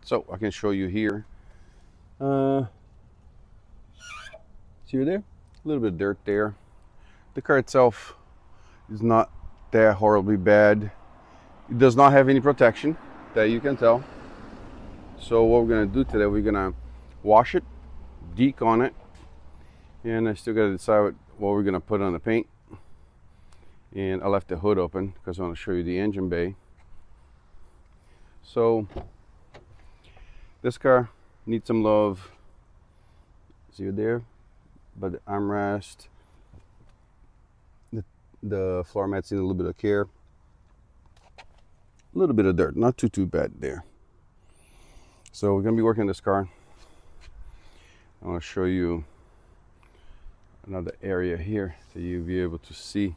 So I can show you here. See there? A little bit of dirt there. The car itself is not that horribly bad. It does not have any protection that you can tell. So what we're gonna do today, we're gonna wash it, decon it, and I still gotta decide what we're gonna put on the paint. And I left the hood open because I want to show you the engine bay. So this car needs some love. See it there? But the armrest, the floor mats need a little bit of care. A little bit of dirt, not too bad there. So we're gonna be working on this car. I want to show you another area here so you'll be able to see.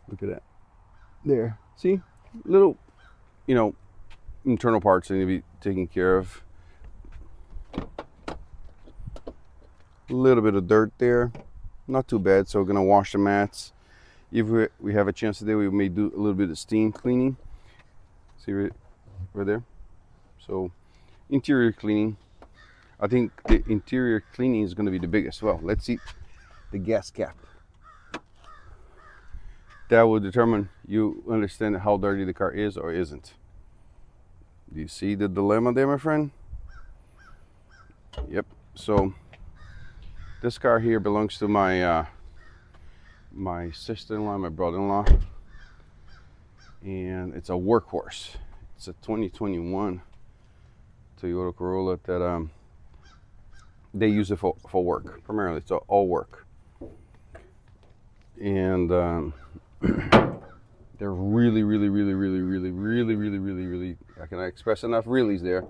Look at that. There. See? Little, internal parts that need to be taken care of. A little bit of dirt there. Not too bad. So we're going to wash the mats. If we have a chance today, we may do a little bit of steam cleaning. See right there? So interior cleaning. I think the interior cleaning is going to be the biggest. Well, let's see the gas cap. That will determine, you understand how dirty the car is or isn't. Do you see the dilemma there, my friend? Yep. So this car here belongs to my my sister-in-law, my brother-in-law, and it's a workhorse. It's a 2021 Toyota Corolla that they use it for work primarily. It's all work, and they're really, I cannot express enough reallys there.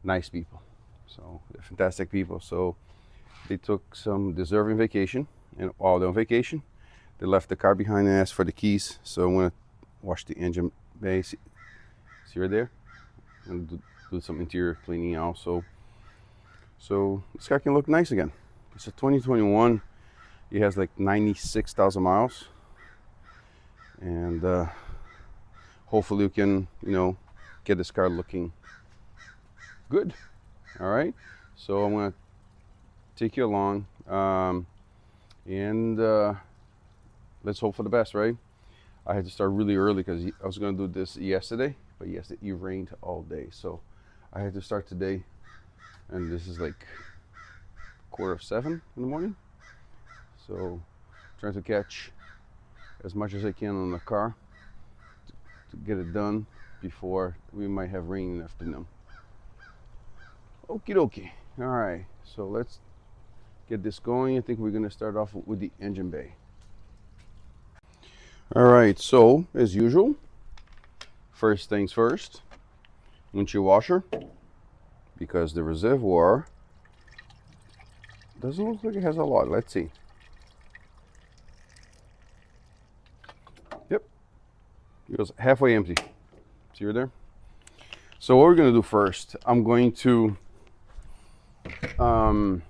Nice people. So they're fantastic people. So they took some deserving vacation, and while they're on vacation, they left the car behind and asked for the keys. So I'm gonna wash the engine bay. See right there? I'm gonna do some interior cleaning also. So this car can look nice again. It's a 2021. It has like 96,000 miles. And hopefully we can, get this car looking good. All right. So I'm gonna take you along, and let's hope for the best, right? I had to start really early because I was gonna do this yesterday, but yesterday it rained all day, so I had to start today, and this is like 6:45 in the morning. So trying to catch as much as I can on the car to get it done before we might have rain in the afternoon. Okie dokie. All right, so let's get this going. I think we're gonna start off with the engine bay. All right, so as usual, first things first, windshield washer, because the reservoir doesn't look like it has a lot. Let's see. Yep, it was halfway empty. See right there? So what we're gonna do first, I'm going to I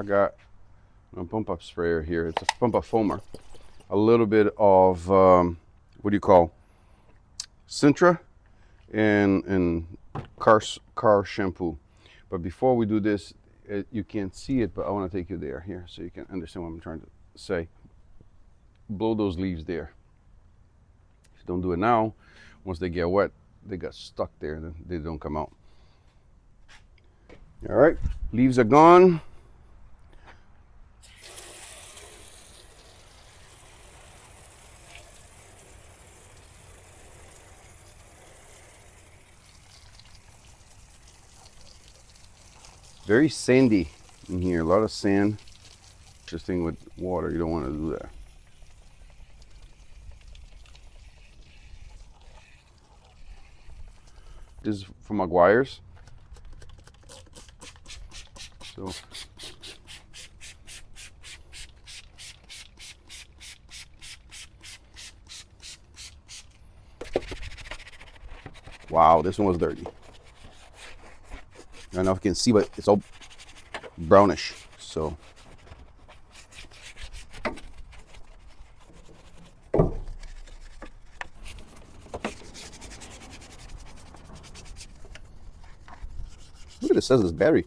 got a pump up sprayer here. It's a pump up foamer. A little bit of what do you call Sintra and car shampoo. But before we do this, you can't see it, but I want to take you there here so you can understand what I'm trying to say. Blow those leaves there. If you don't do it now, once they get wet, they got stuck there and they don't come out. All right, leaves are gone. Very sandy in here, a lot of sand. Just thing with water, you don't want to do that. This is from Aguirre's. So wow, this one was dirty. I don't know if you can see, but it's all brownish. So Look at it, says it's battery.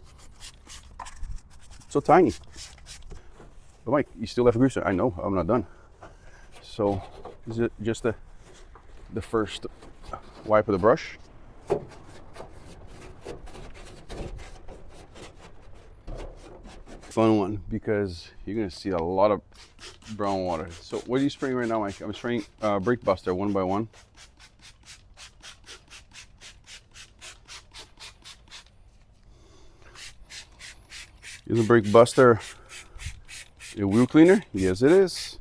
It's so tiny. But Mike, you still have a greaser. I know, I'm not done. So is it just the first wipe of the brush? Fun one, because you're gonna see a lot of brown water. So what are you spraying right now, Mike? I'm spraying brake buster one by one. Is the brake buster a wheel cleaner? Yes, it is.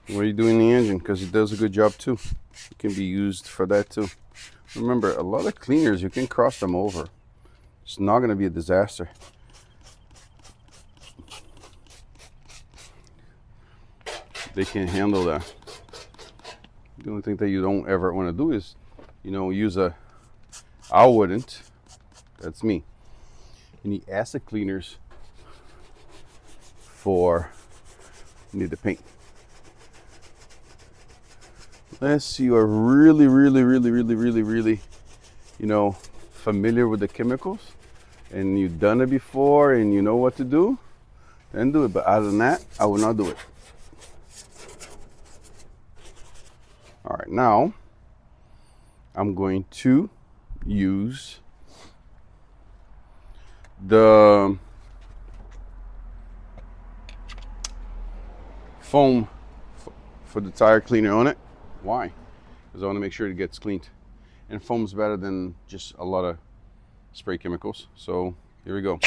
What are you doing in the engine? Because it does a good job too. It can be used for that too. Remember, a lot of cleaners, you can cross them over. It's not going to be a disaster. They can handle that. The only thing that you don't ever want to do is, use I wouldn't. That's me. Any acid cleaners for need the paint. Unless you are really, familiar with the chemicals and you've done it before and you know what to do, then do it. But other than that, I will not do it. All right, now I'm going to use the foam for the tire cleaner on it. Why? Because I want to make sure it gets cleaned. And foam's better than just a lot of spray chemicals. So here we go.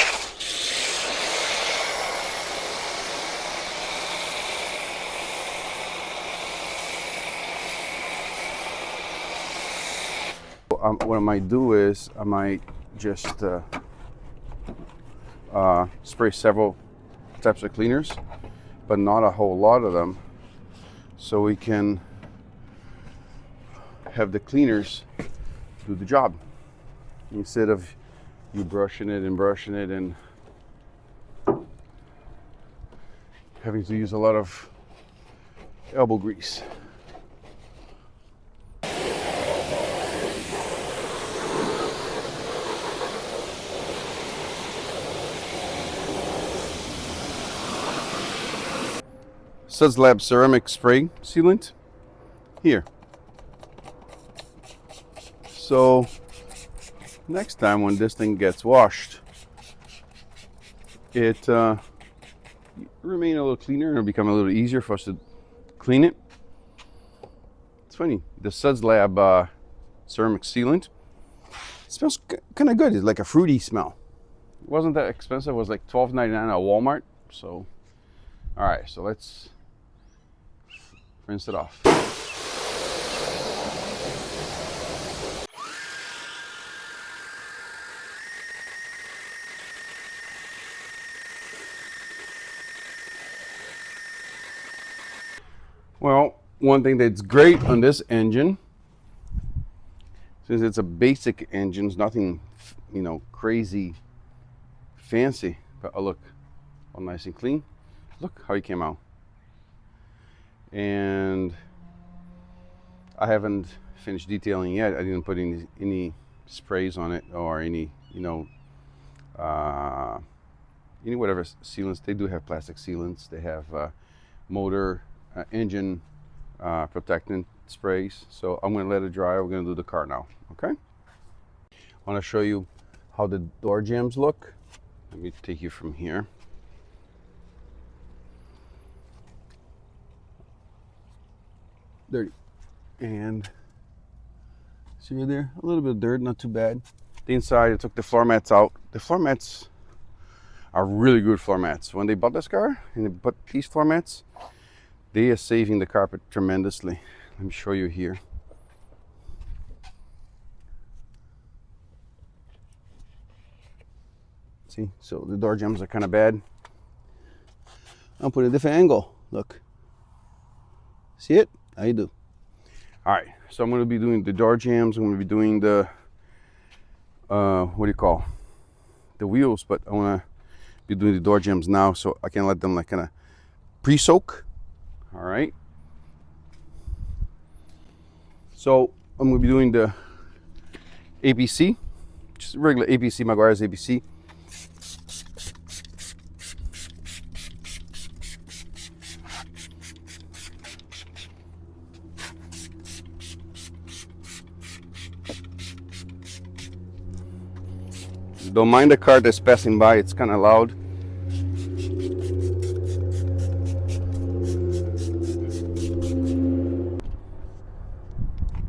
What I might do is I might just spray several types of cleaners, but not a whole lot of them, so we can have the cleaners do the job instead of you brushing it and having to use a lot of elbow grease. Suds Lab ceramic spray sealant here. So next time when this thing gets washed, it remain a little cleaner and it'll become a little easier for us to clean it. It's funny, the Suds Lab ceramic sealant smells kind of good. It's like a fruity smell. It wasn't that expensive. It was like $12.99 at Walmart. So all right, so let's rinse it off. Well, one thing that's great on this engine, since it's a basic engine, it's nothing, crazy fancy, but oh, look, all nice and clean. Look how he came out. And I haven't finished detailing yet. I didn't put any sprays on it or any whatever sealants. They do have plastic sealants. They have motor, engine protectant sprays. So I'm going to let it dry. We're going to do the car now. Okay. I want to show you how the door jambs look. Let me take you from here. Dirty. And see right there, a little bit of dirt, not too bad. The inside, I took the floor mats out. The floor mats are really good floor mats. When they bought this car and they put these floor mats, they are saving the carpet tremendously. Let me show you here. See, so the door jambs are kind of bad. I'll put a different angle. Look. See it? I do. All right, so I'm going to be doing the door jambs. I'm going to be doing the the wheels, but I want to be doing the door jambs now, so I can let them like kind of pre-soak. All right. So I'm going to be doing the ABC just regular ABC, Maguire's ABC. Don't mind the car that's passing by, it's kind of loud.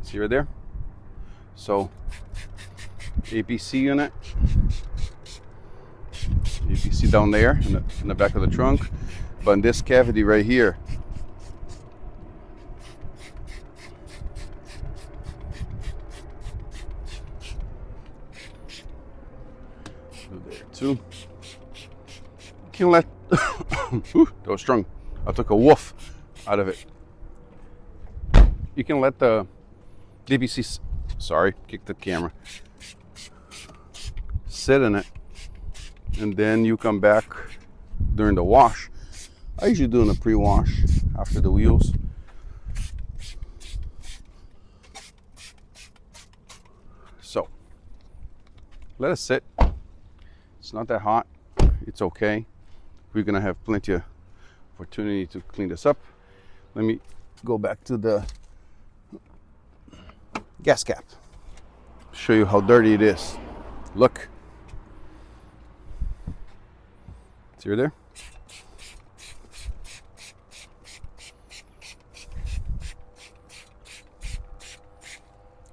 See right there? So, APC unit. APC down there in the back of the trunk. But in this cavity right here, there too. You can let that was strong. I took a woof out of it. You can let the DPC, sorry, kick the camera, sit in it, and then you come back during the wash. I usually do in a pre-wash after the wheels. So let it sit. It's not that hot. It's okay. We're gonna have plenty of opportunity to clean this up. Let me go back to the gas cap. Show you how dirty it is. Look. See right there?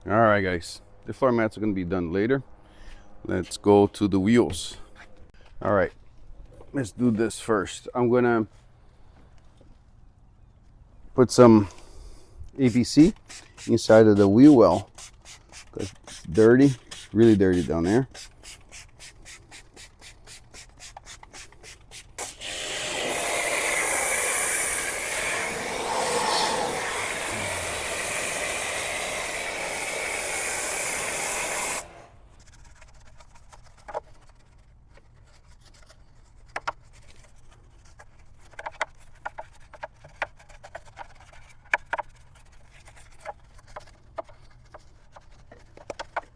All right, guys. The floor mats are gonna be done later. Let's go to the wheels. All right, let's do this first. I'm gonna put some ABC inside of the wheel well because it's dirty, really dirty down there.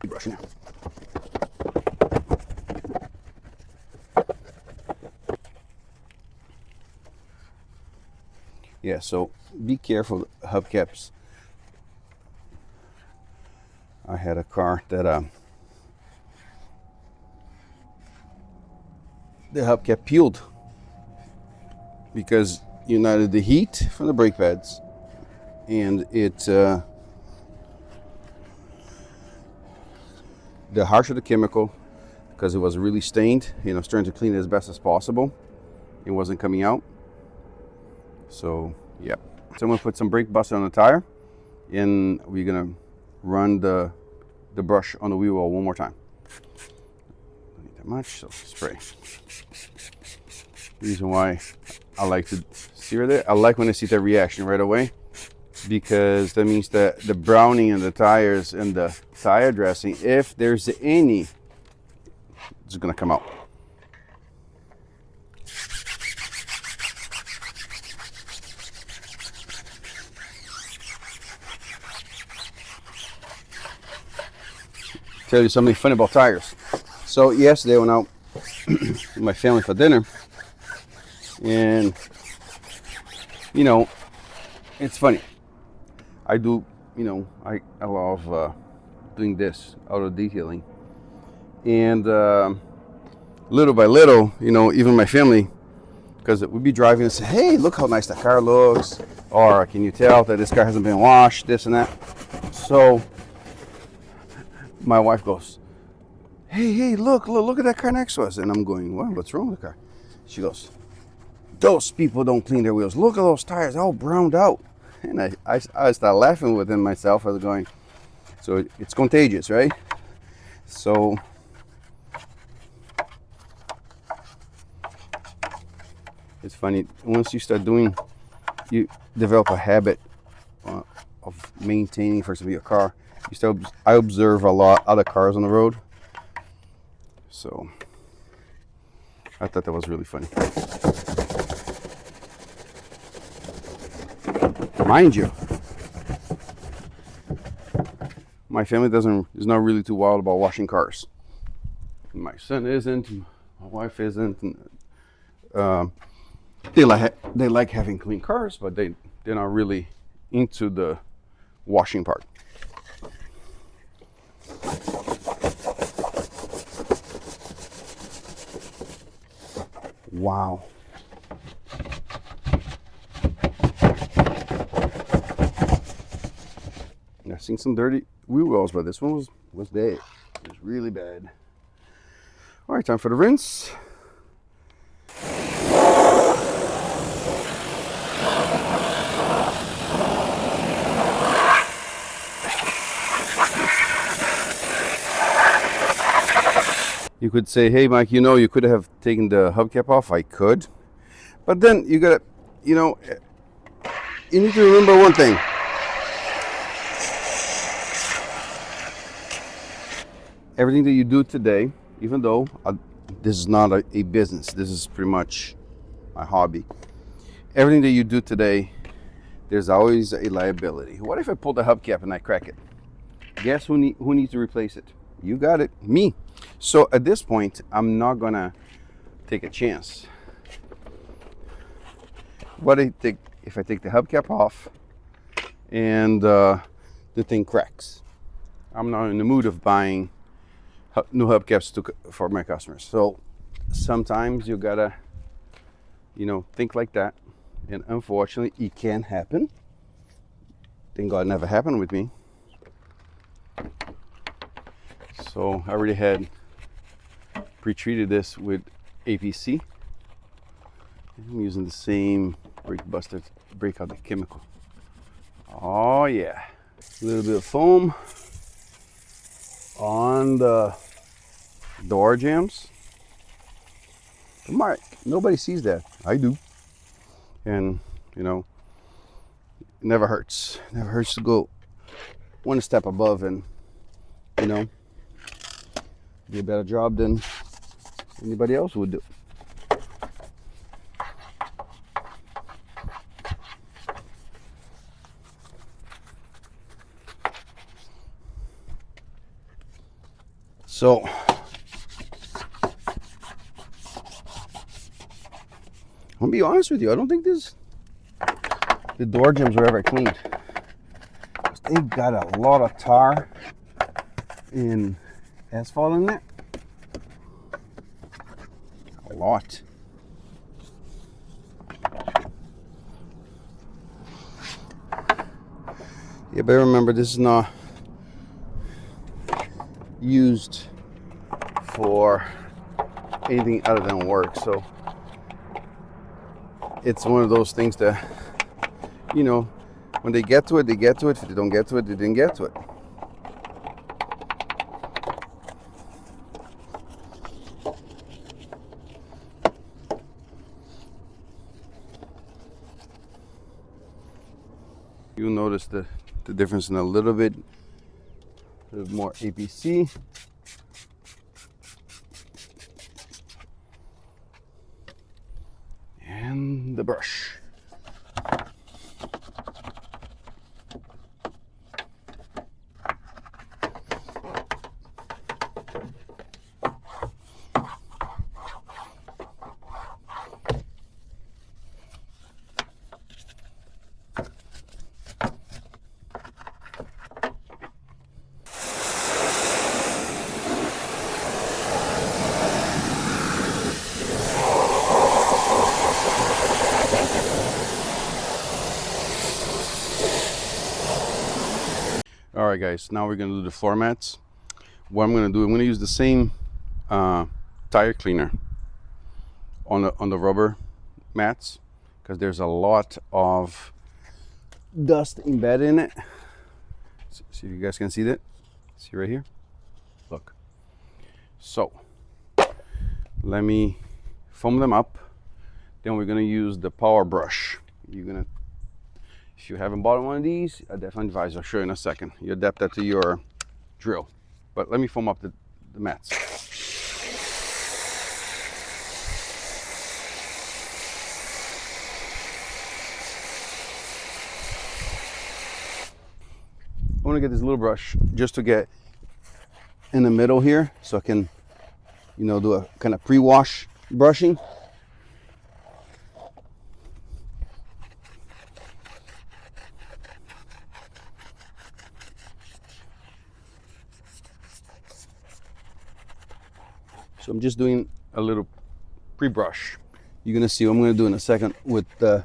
Brushing out. Yeah, so be careful hubcaps. I had a car that the hubcap peeled because united the heat from the brake pads, and it the harsher the chemical, because it was really stained, you know, trying to clean it as best as possible. It wasn't coming out. So, yeah. So I'm gonna put some brake buster on the tire, and we're gonna run the brush on the wheel well one more time. Don't need that much, so spray. Reason why I like to see right there, I like when I see that reaction right away, because that means that the browning in the tires and the tire dressing, if there's any, it's gonna come out. Tell you something funny about tires. So yesterday I went out with my family for dinner, and you know, it's funny. I do, you know, I love doing this auto detailing, and little by little, you know, even my family, because we'd be driving and say, "Hey, look how nice that car looks," or "Can you tell that this car hasn't been washed?" This and that. So my wife goes, hey, look at that car next to us. And I'm going, well, what's wrong with the car? She goes, those people don't clean their wheels. Look at those tires, all browned out. And I started laughing within myself. I was going, so it's contagious, right? So it's funny, once you start doing, you develop a habit of maintaining, for example, your car. I observe a lot other cars on the road, so I thought that was really funny. Mind you, my family is not really too wild about washing cars. My son isn't. My wife isn't. Um, they like having clean cars, but they're not really into the washing part. Wow. I've seen some dirty wheel wells, but this one was bad. It was really bad. All right, time for the rinse. You could say, hey, Mike, you could have taken the hubcap off. I could. But then you gotta, you need to remember one thing. Everything that you do today, even though this is not a business, this is pretty much my hobby. Everything that you do today, there's always a liability. What if I pull the hubcap and I crack it? Guess who needs to replace it? You got it, me. So at this point, I'm not gonna take a chance. What if I take the hubcap off and the thing cracks? I'm not in the mood of buying new hubcaps for my customers. So sometimes you gotta, think like that. And unfortunately, it can happen. Thank God it never happened with me. So I already had pre-treated this with APC. I'm using the same brake buster to break out the chemical. Oh yeah. A little bit of foam on the door jambs. Mark, nobody sees that. I do. And, it never hurts. It never hurts to go one step above and, do a better job than anybody else would do. So, I'm gonna be honest with you. I don't think the door jambs were ever cleaned. They got a lot of tar and asphalt in there. A lot. Yeah, but remember, this is not used for anything other than work. So it's one of those things that, when they get to it, they get to it. If they don't get to it, they didn't get to it. You'll notice the difference in a little bit more APC. And the brush. All right, guys, now we're gonna do the floor mats. What I'm gonna do, I'm gonna use the same tire cleaner on the rubber mats, because there's a lot of dust embedded in it. See if you guys can see that. See right here? Look. So let me foam them up. Then we're gonna use the power brush. If you haven't bought one of these, I definitely advise. I'll show you in a second. You adapt that to your drill. But let me foam up the mats. I want to get this little brush just to get in the middle here, so I can you know, do a kind of pre-wash brushing. So I'm just doing a little pre-brush. You're gonna see what I'm gonna do in a second with the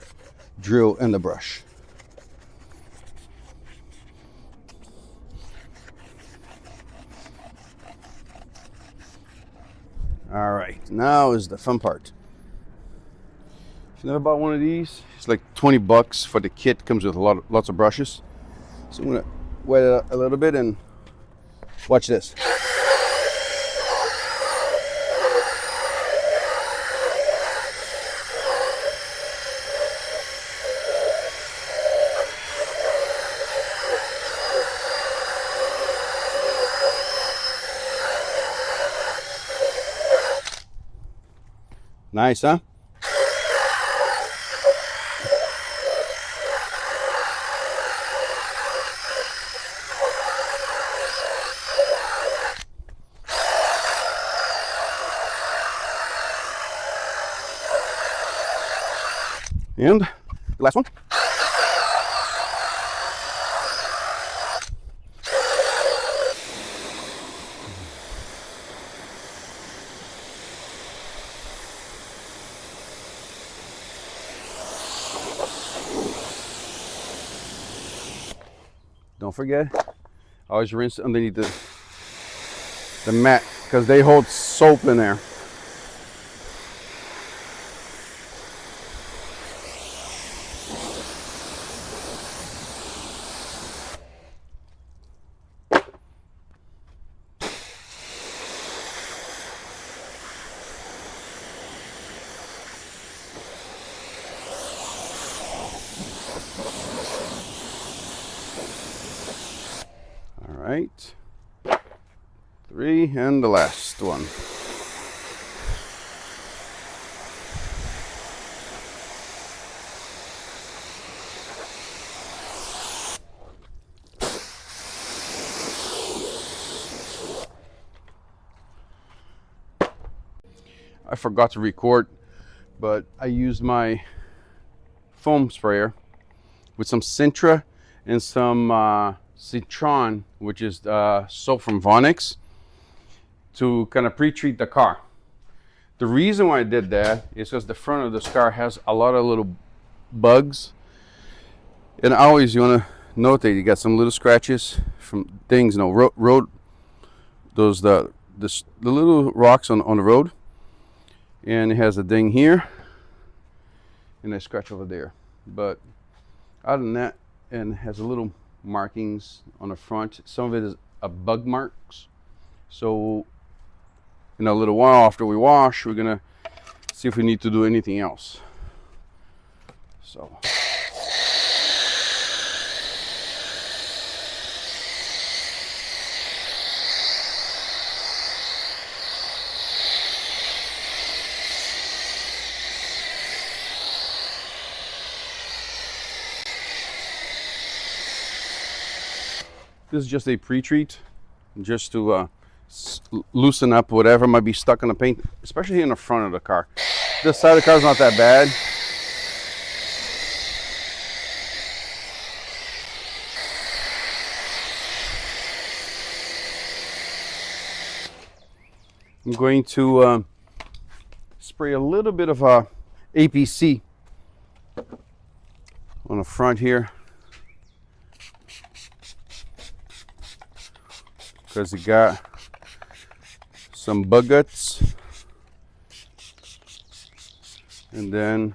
drill and the brush. All right, now is the fun part. If you never bought one of these, it's like 20 bucks for the kit. Comes with lots of brushes. So I'm gonna wet it up a little bit and watch this. Nice, huh? And the last one. Don't forget, always rinse underneath the mat because they hold soap in there. All right, 3 and the last one. I forgot to record, but I used my foam sprayer with some Sintra and some Citron, which is soap from Vonix, to kind of pre-treat the car. The reason why I did that is because the front of this car has a lot of little bugs, and always you want to note that you got some little scratches from things, you know, road those the little rocks on the road, and it has a ding here and a scratch over there. But other than that, and it has a little markings on the front. Some of it is a bug marks. So in a little while after we wash, we're gonna see if we need to do anything else. So this is just a pre-treat, just to loosen up whatever might be stuck in the paint, especially in the front of the car. This side of the car is not that bad. I'm going to spray a little bit of APC on the front here, because you got some bug guts. And then,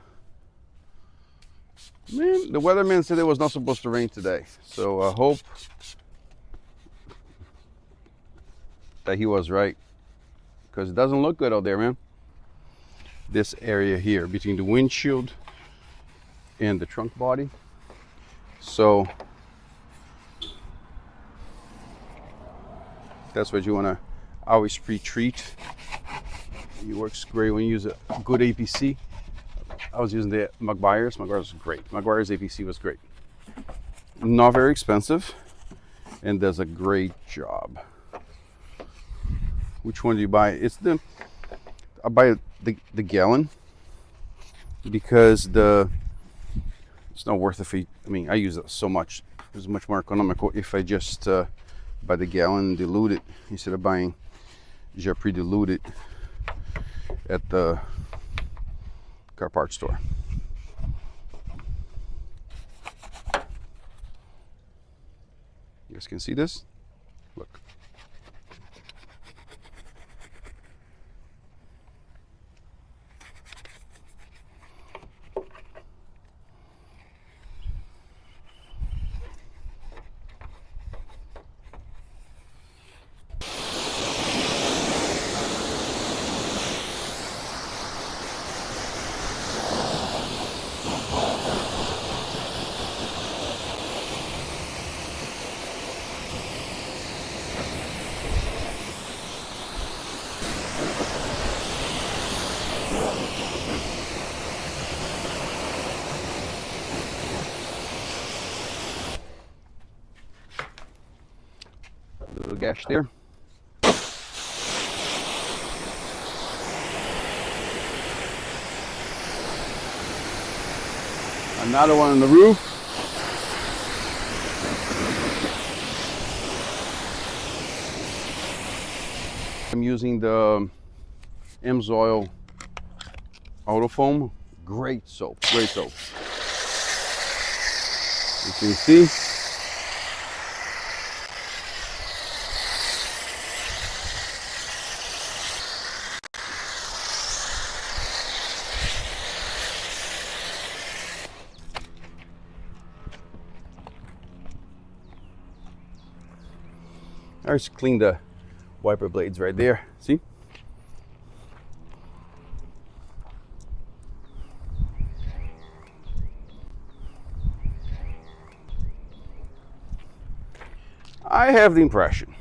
man, the weatherman said it was not supposed to rain today, so I hope that he was right, because it doesn't look good out there, man. This area here between the windshield and the trunk body. So that's what you want to always pre-treat. It works great when you use a good APC. I was using the Maguire's. Maguire's was great. Maguire's APC was great. Not very expensive and does a great job. Which one do you buy? It's the I buy the gallon because it's not worth it. I mean, I use it so much. It's much more economical if I just buy the gallon and dilute it instead of buying pre-diluted at the car parts store. You guys can see this? Look. Little gash there. Another one on the roof. I'm using the Amsoil Auto Foam. Great soap, great soap. You can see. I just cleaned the wiper blades right there. See? I have the impression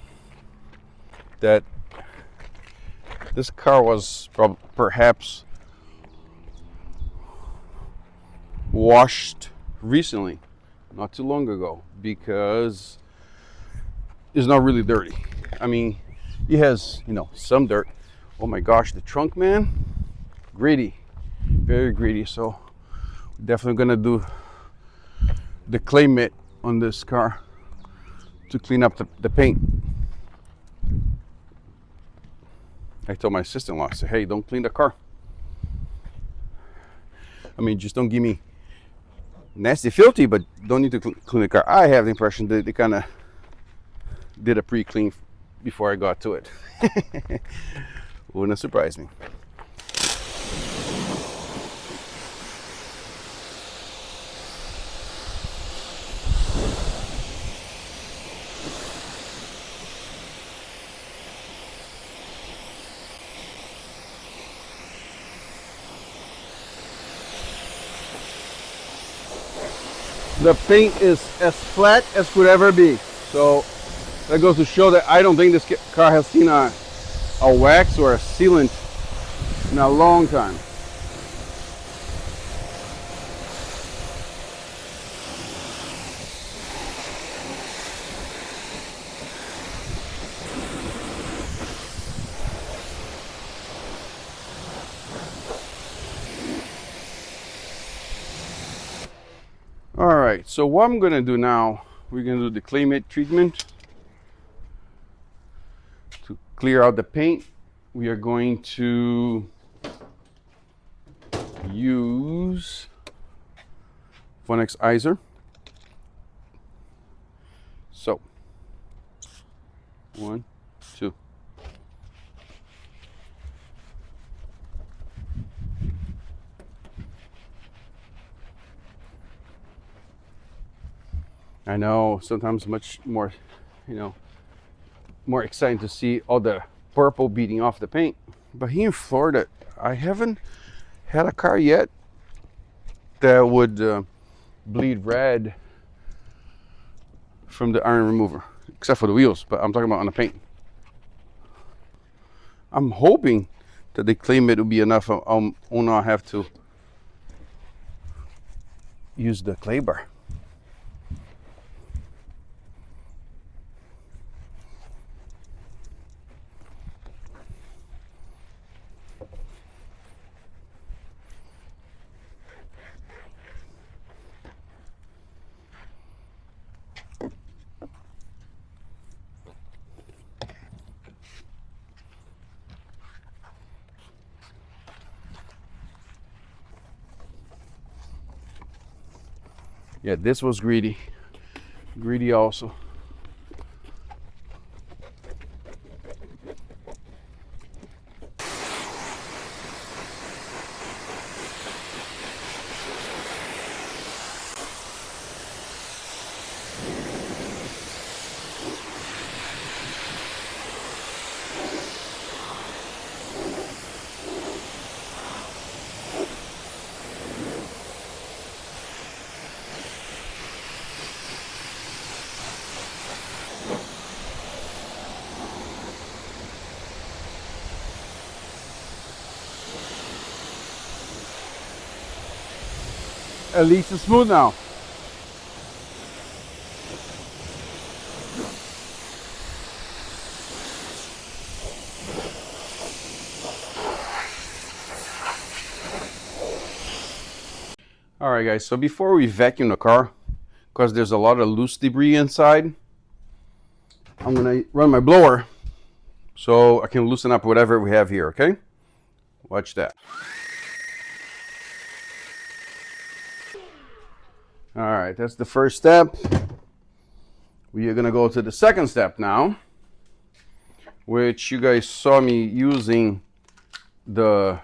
that this car was perhaps washed recently, not too long ago, because it's not really dirty. I mean, it has, some dirt. Oh my gosh, the trunk, man, gritty, very gritty. So definitely gonna do the clay mitt on this car to clean up the paint. I told my sister-in-law, I said, hey, don't clean the car. I mean, just don't give me nasty filthy, but don't need to clean the car. I have the impression that they kind of did a pre-clean before I got to it. Wouldn't surprise me. The paint is as flat as could ever be. So that goes to show that I don't think this car has seen a wax or a sealant in a long time. All right, so what I'm gonna do now, we're gonna do the clay mitt treatment to clear out the paint. We are going to use Vonex Iser. So, 1, 2. I know sometimes much more, more exciting to see all the purple beating off the paint. But here in Florida, I haven't had a car yet that would bleed red from the iron remover, except for the wheels, but I'm talking about on the paint. I'm hoping that the clay mitt will be enough. I'll not have to use the clay bar. Yeah, this was greedy. Greedy also. At least it's smooth now. All right, guys, so before we vacuum the car, because there's a lot of loose debris inside, I'm gonna run my blower so I can loosen up whatever we have here, okay? Watch that. All right, that's the first step. We are gonna go to the second step now, which you guys saw me using the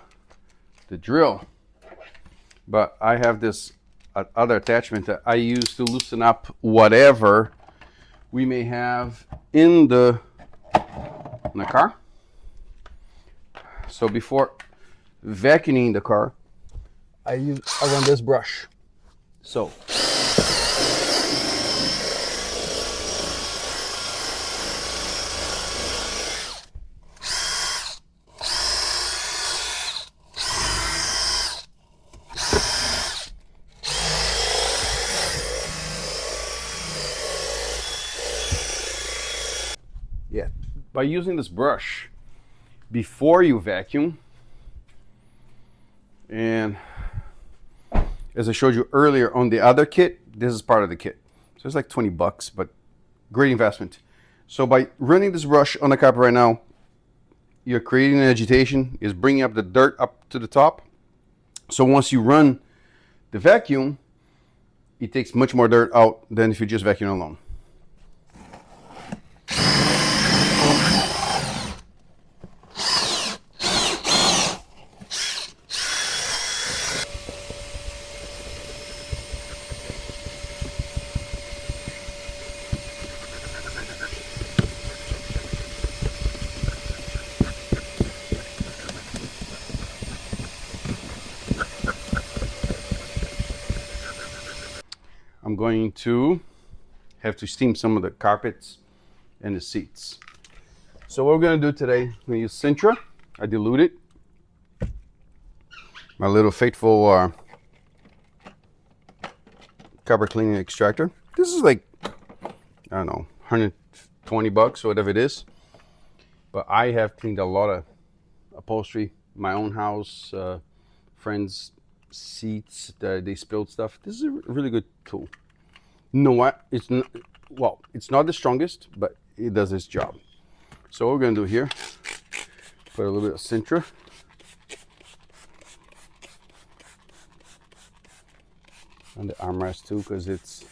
drill, but I have this other attachment that I use to loosen up whatever we may have in the car. So before vacuuming the car, I run this brush. So yeah, by using this brush before you vacuum, and as I showed you earlier on the other kit, this is part of the kit. So it's like 20 bucks, but great investment. So by running this brush on the carpet right now, you're creating an agitation, is bringing up the dirt up to the top. So once you run the vacuum, it takes much more dirt out than if you just vacuum alone. I'm going to have to steam some of the carpets and the seats. So what we're going to do today, I'm going to use Sintra. I dilute it. My little faithful carpet cleaning extractor. This is like, I don't know, 120 bucks or whatever it is. But I have cleaned a lot of upholstery, my own house, friends' seats, they spilled stuff. This is a really good tool. You know what? It's not, well, it's not the strongest, but it does its job. So what we're gonna do here, put a little bit of Sintra. On the armrest too, because it's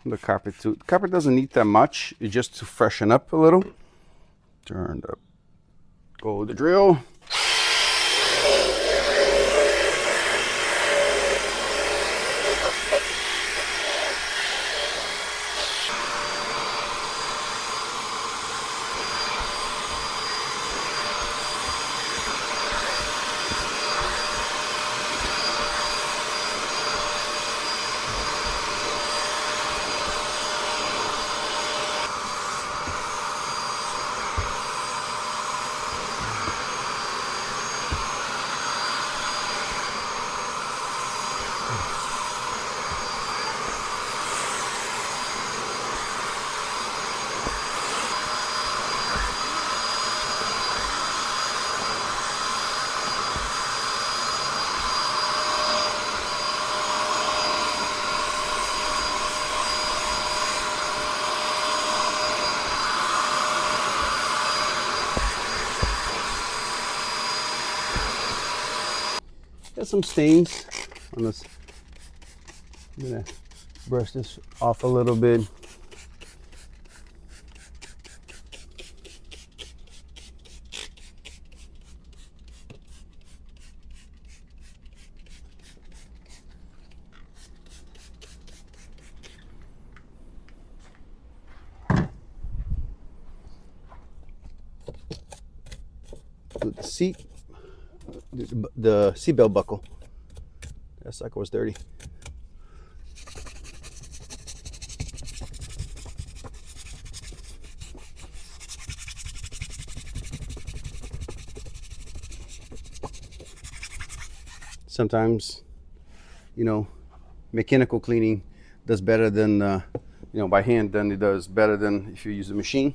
on the carpet too. The carpet doesn't need that much, it's just to freshen up a little. Turn up, go with the drill. There's some stains on this. I'm gonna brush this off a little bit. The seat, the seatbelt buckle. That sucker was dirty. Sometimes, you know, mechanical cleaning does better than, you know, by hand than it does better than if you use a machine.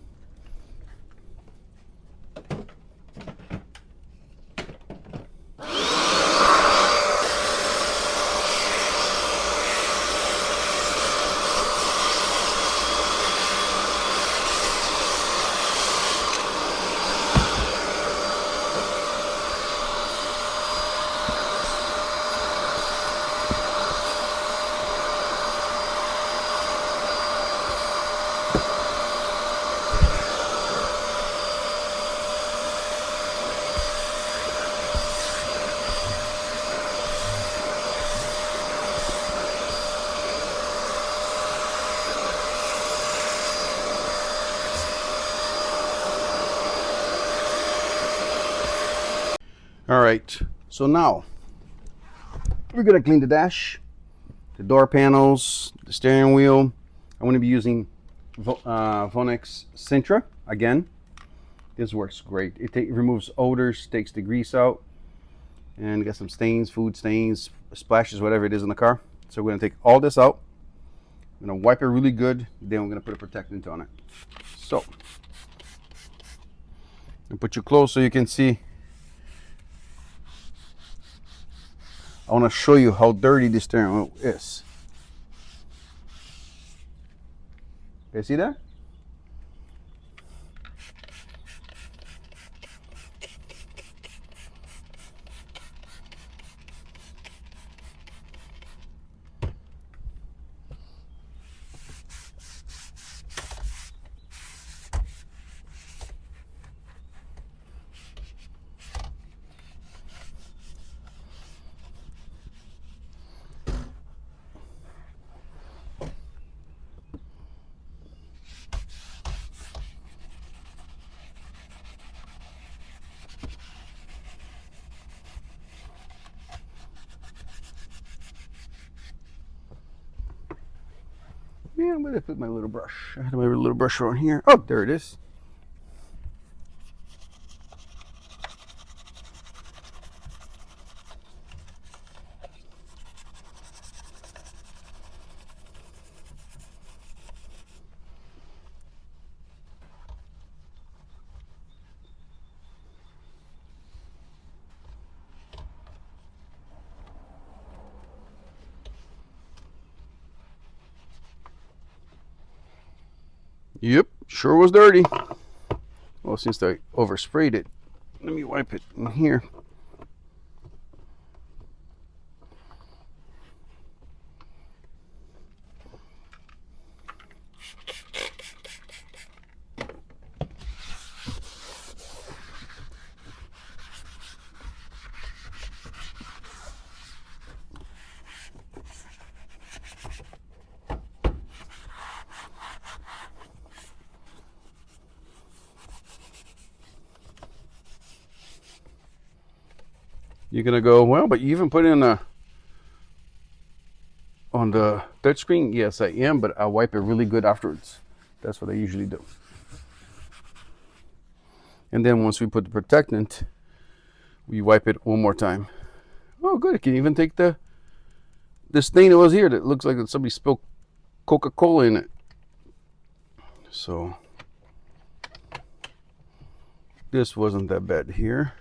All right, so now we're gonna clean the dash, the door panels, the steering wheel. I'm gonna be using Vonex Sintra again. This works great. It removes odors, takes the grease out, and got some stains, food stains, splashes, whatever it is in the car. So we're gonna take all this out. I'm gonna wipe it really good. Then we're gonna put a protectant on it. So, and put you close so you can see. I want to show you how dirty this steering wheel is. You see that? Yeah, I'm gonna put my little brush. I had my little brush on here. Oh, there it is. Yep, sure was dirty. Well, since I oversprayed it, let me wipe it in here. You're gonna go, well, but you even put in on the touch screen. Yes, I am, but I'll wipe it really good afterwards. That's what I usually do. And then once we put the protectant, we wipe it one more time. Oh, good. It can even take the stain that was here that looks like somebody spilled Coca-Cola in it. So this wasn't that bad here.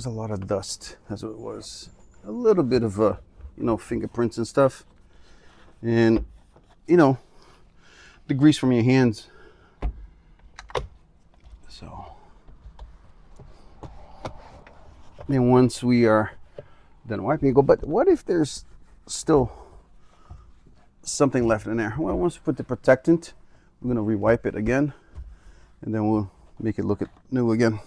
was a lot of dust. That's what it was. A little bit of fingerprints and stuff. And, the grease from your hands. So, and once we are done wiping, you go, but what if there's still something left in there? Well, once we put the protectant, we're going to rewipe it again, and then we'll make it look new again.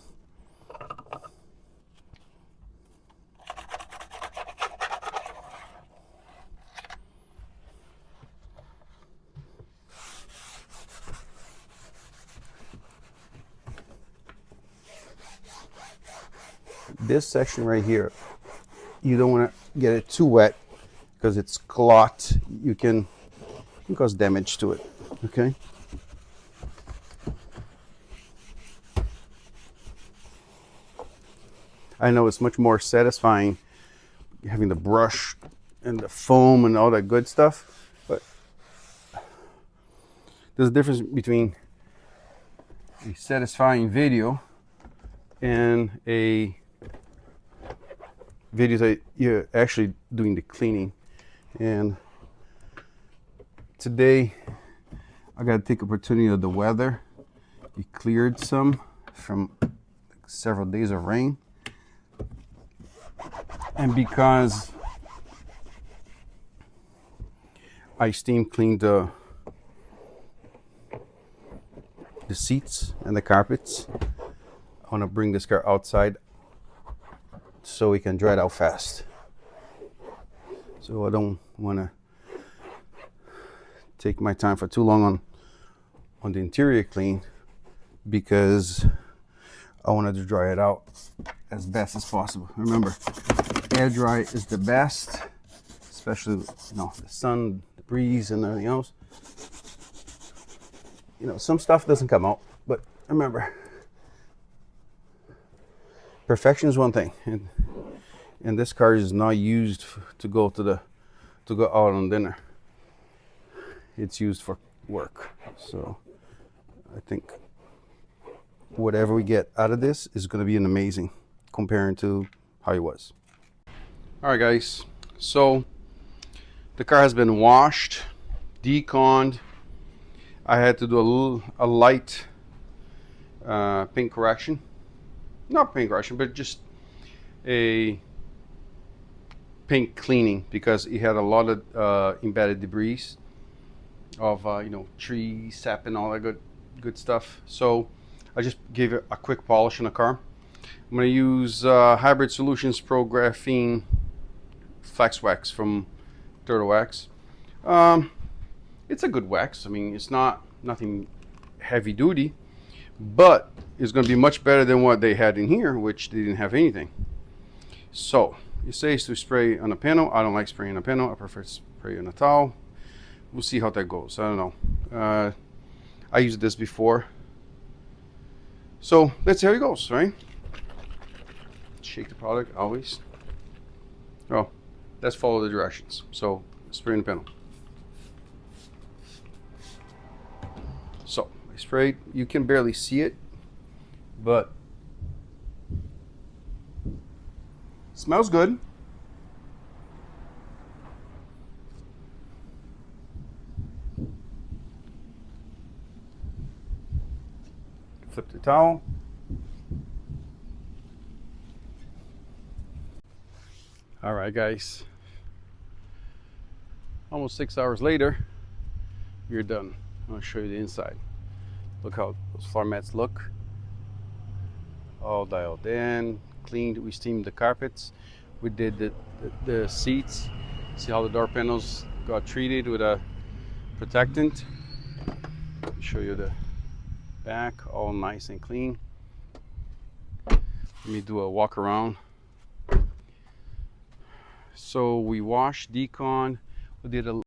This section right here, you don't want to get it too wet because it's clogged. You can cause damage to it. Okay. I know it's much more satisfying having the brush and the foam and all that good stuff, but there's a difference between a satisfying video and a video that you're actually doing the cleaning. And today I got to take opportunity of the weather. It cleared some from several days of rain, and because I steam cleaned the seats and the carpets, I want to bring this car outside so we can dry it out fast. So I don't want to take my time for too long on the interior clean, because I wanted to dry it out as best as possible. Remember, air dry is the best, especially the sun, the breeze, and everything else. Some stuff doesn't come out, but remember, perfection is one thing, and this car is not used to go out on dinner. It's used for work. So I think whatever we get out of this is going to be an amazing comparing to how it was. All right, guys. So the car has been washed, deconned. I had to do a light paint correction. Not paint correction, but just a paint cleaning, because it had a lot of embedded debris of trees, sap, and all that good stuff. So I just gave it a quick polish on the car. I'm going to use Hybrid Solutions Pro Graphene Flex Wax from Toyota Wax. It's a good wax. I mean, it's nothing heavy duty, but it's going to be much better than what they had in here, which they didn't have anything. So it says to spray on a panel. I don't like spraying on a panel. I prefer to spray on a towel. We'll see how that goes. I don't know. I used this before, so let's see how it goes, right? Shake the product always. Oh, let's follow the directions. So spray on the panel. So I sprayed. You can barely see it, but it smells good. Flip the towel. All right, guys. Almost 6 hours later, we're done. I'll show you the inside. Look how those floor mats look. All dialed in, cleaned. We steamed the carpets. We did the seats. See how the door panels got treated with a protectant. I'll show you the back, all nice and clean. Let me do a walk around. So we washed, decon. We did a